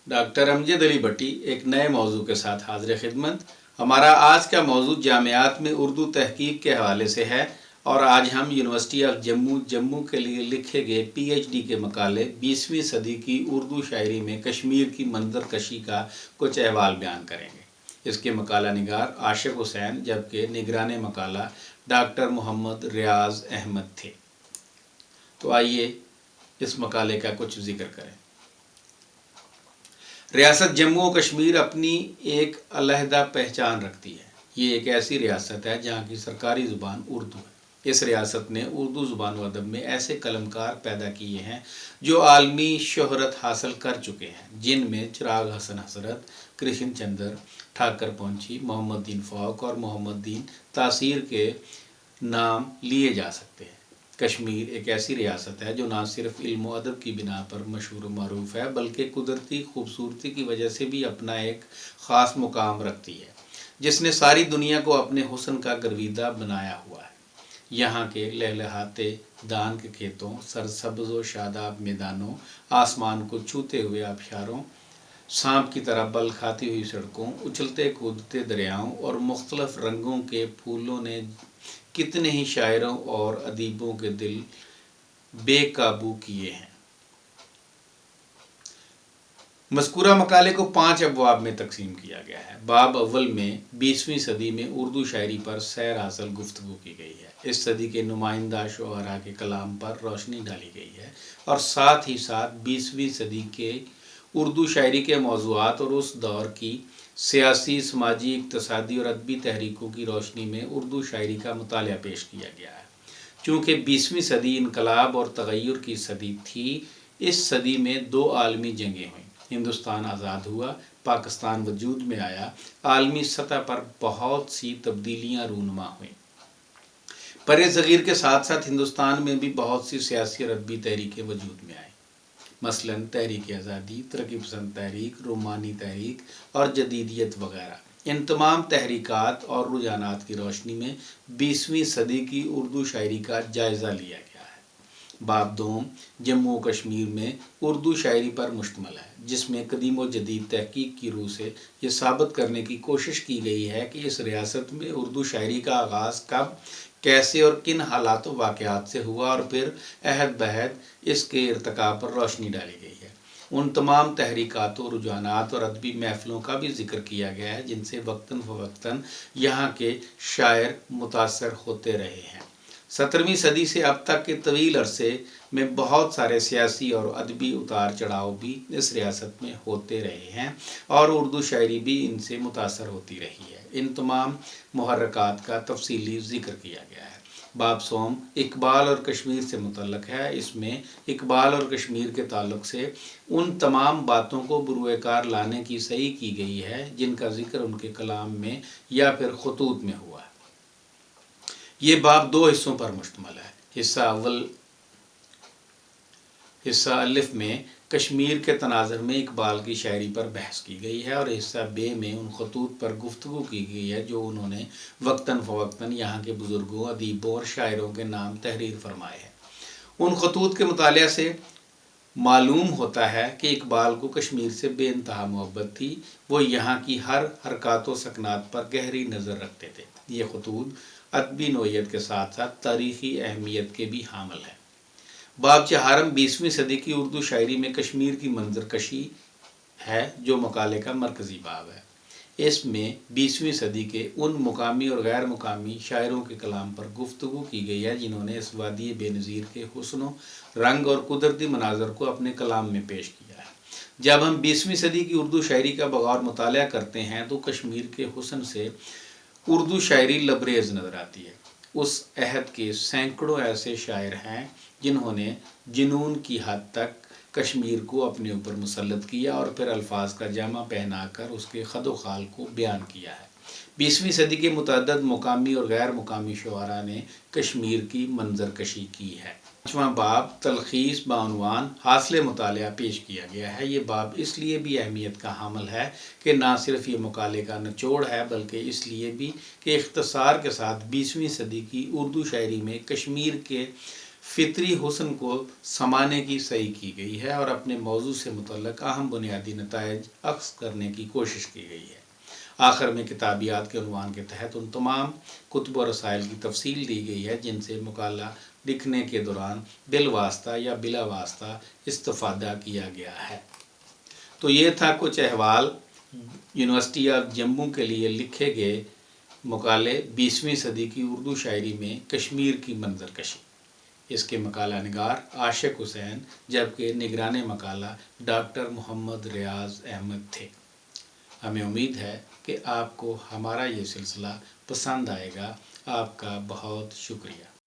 Doctor امجد علی بٹی ایک نئے موضوع کے ساتھ حاضر خدمت۔ ہمارا آج کا موضوع جامعات میں اردو تحقیق کے حوالے سے ہے، اور آج ہم یونیورسٹی آف جموں کے لیے لکھے گئے پی ایچ ڈی کے مقالے 20ویں صدی کی اردو شاعری میں کشمیر کی منظر کشی کا کچھ احوال بیان کریں گے۔ اس کے مقالہ نگار عاشق حسین، جبکہ نگران مقالہ ڈاکٹر محمد ریاض احمد تھے۔ تو آئیے اس مقالے کا کچھ ذکر کریں۔ ریاست جموں و کشمیر اپنی ایک علیحدہ پہچان رکھتی ہے۔ یہ ایک ایسی ریاست ہے جہاں کی سرکاری زبان اردو ہے۔ اس ریاست نے اردو زبان و ادب میں ایسے قلمکار پیدا کیے ہیں جو عالمی شہرت حاصل کر چکے ہیں، جن میں چراغ حسن حسرت، کرشن چندر، ٹھاکر پونچھی، محمد دین فوق اور محمد دین تاثیر کے نام لیے جا سکتے ہیں۔ کشمیر ایک ایسی ریاست ہے جو نہ صرف علم و ادب کی بنا پر مشہور و معروف ہے، بلکہ قدرتی خوبصورتی کی وجہ سے بھی اپنا ایک خاص مقام رکھتی ہے، جس نے ساری دنیا کو اپنے حسن کا گرویدہ بنایا ہوا ہے۔ یہاں کے لہلہاتے دان کے کھیتوں، سرسبز و شاداب میدانوں، آسمان کو چھوتے ہوئے آبشاروں، سانپ کی طرح بل کھاتی ہوئی سڑکوں، اچھلتے کودتے دریاؤں اور مختلف رنگوں کے پھولوں نے کتنے ہی شاعروں اور ادیبوں کے دل بے قابو کیے ہیں۔ مذکورہ مقالے کو 5 ابواب میں تقسیم کیا گیا ہے۔ باب اول میں 20ویں صدی میں اردو شاعری پر سیر حاصل گفتگو کی گئی ہے۔ اس صدی کے نمائندہ شعراء کے کلام پر روشنی ڈالی گئی ہے، اور ساتھ ہی ساتھ 20ویں صدی کے اردو شاعری کے موضوعات اور اس دور کی سیاسی، سماجی، اقتصادی اور ادبی تحریکوں کی روشنی میں اردو شاعری کا مطالعہ پیش کیا گیا ہے۔ چونکہ 20ویں صدی انقلاب اور تغیر کی صدی تھی، اس صدی میں 2 عالمی جنگیں ہوئیں، ہندوستان آزاد ہوا، پاکستان وجود میں آیا، عالمی سطح پر بہت سی تبدیلیاں رونما ہوئیں۔ برِ صغیر کے ساتھ ساتھ ہندوستان میں بھی بہت سی سیاسی اور ادبی تحریکیں وجود میں آئیں، مثلاً تحریک آزادی، ترقی پسند تحریک، رومانی تحریک اور جدیدیت وغیرہ۔ ان تمام تحریکات اور رجحانات کی روشنی میں 20ویں صدی کی اردو شاعری کا جائزہ لیا گیا ہے۔ باب دوم جموں و کشمیر میں اردو شاعری پر مشتمل ہے، جس میں قدیم و جدید تحقیق کی روح سے یہ ثابت کرنے کی کوشش کی گئی ہے کہ اس ریاست میں اردو شاعری کا آغاز کب، کیسے اور کن حالات و واقعات سے ہوا، اور پھر عہد بہد اس کے ارتقاء پر روشنی ڈالی گئی ہے۔ ان تمام تحریکات و رجحانات اور ادبی محفلوں کا بھی ذکر کیا گیا ہے جن سے وقتاً فوقتاً یہاں کے شاعر متاثر ہوتے رہے ہیں۔ 17ویں صدی سے اب تک کے طویل عرصے میں بہت سارے سیاسی اور ادبی اتار چڑھاؤ بھی اس ریاست میں ہوتے رہے ہیں، اور اردو شاعری بھی ان سے متاثر ہوتی رہی ہے۔ ان تمام محرکات کا تفصیلی ذکر کیا گیا ہے۔ باب سوم اقبال اور کشمیر سے متعلق ہے۔ اس میں اقبال اور کشمیر کے تعلق سے ان تمام باتوں کو بروئے کار لانے کی صحیح کی گئی ہے جن کا ذکر ان کے کلام میں یا پھر خطوط میں ہوا ہے۔ یہ باب 2 حصوں پر مشتمل ہے۔ حصہ الف میں کشمیر کے تناظر میں اقبال کی شاعری پر بحث کی گئی ہے، اور حصہ ب میں ان خطوط پر گفتگو کی گئی ہے جو انہوں نے وقتاً فوقتاً یہاں کے بزرگوں، ادیبوں اور شاعروں کے نام تحریر فرمائے ہیں۔ ان خطوط کے مطالعہ سے معلوم ہوتا ہے کہ اقبال کو کشمیر سے بے انتہا محبت تھی۔ وہ یہاں کی ہر حرکات و سکنات پر گہری نظر رکھتے تھے۔ یہ خطوط ادبی نوعیت کے ساتھ ساتھ تاریخی اہمیت کے بھی حامل ہیں۔ باب چہارم 20ویں صدی کی اردو شاعری میں کشمیر کی منظر کشی ہے، جو مقالے کا مرکزی باب ہے۔ اس میں 20ویں صدی کے ان مقامی اور غیر مقامی شاعروں کے کلام پر گفتگو کی گئی ہے جنہوں نے اس وادی بے نظیر کے حسن و رنگ اور قدرتی مناظر کو اپنے کلام میں پیش کیا ہے۔ جب ہم 20ویں صدی کی اردو شاعری کا بغور مطالعہ کرتے ہیں تو کشمیر کے حسن سے اردو شاعری لبریز نظر آتی ہے۔ اس عہد کے سینکڑوں ایسے شاعر ہیں جنہوں نے جنون کی حد تک کشمیر کو اپنے اوپر مسلط کیا اور پھر الفاظ کا جامہ پہنا کر اس کے خد و خال کو بیان کیا ہے۔ 20ویں صدی کے متعدد مقامی اور غیر مقامی شعراء نے کشمیر کی منظر کشی کی ہے۔ 5واں باب تلخیص بعنوان حاصل مطالعہ پیش کیا گیا ہے۔ یہ باب اس لیے بھی اہمیت کا حامل ہے کہ نہ صرف یہ مقالے کا نچوڑ ہے بلکہ اس لیے بھی کہ اختصار کے ساتھ 20ویں صدی کی اردو شاعری میں کشمیر کے فطری حسن کو سمانے کی صحیح کی گئی ہے اور اپنے موضوع سے متعلق اہم بنیادی نتائج اخذ کرنے کی کوشش کی گئی ہے۔ آخر میں کتابیات کے عنوان کے تحت ان تمام کتب و رسائل کی تفصیل دی گئی ہے جن سے مقالہ لکھنے کے دوران بالواسطہ یا بلا واسطہ استفادہ کیا گیا ہے۔ تو یہ تھا کچھ احوال یونیورسٹی آف جموں کے لیے لکھے گئے مقالے 20ویں صدی کی اردو شاعری میں کشمیر کی منظر کشی۔ اس کے مقالہ نگار عاشق حسین جبکہ نگران مقالہ ڈاکٹر محمد ریاض احمد تھے۔ ہمیں امید ہے کہ آپ کو ہمارا یہ سلسلہ پسند آئے گا۔ آپ کا بہت شکریہ۔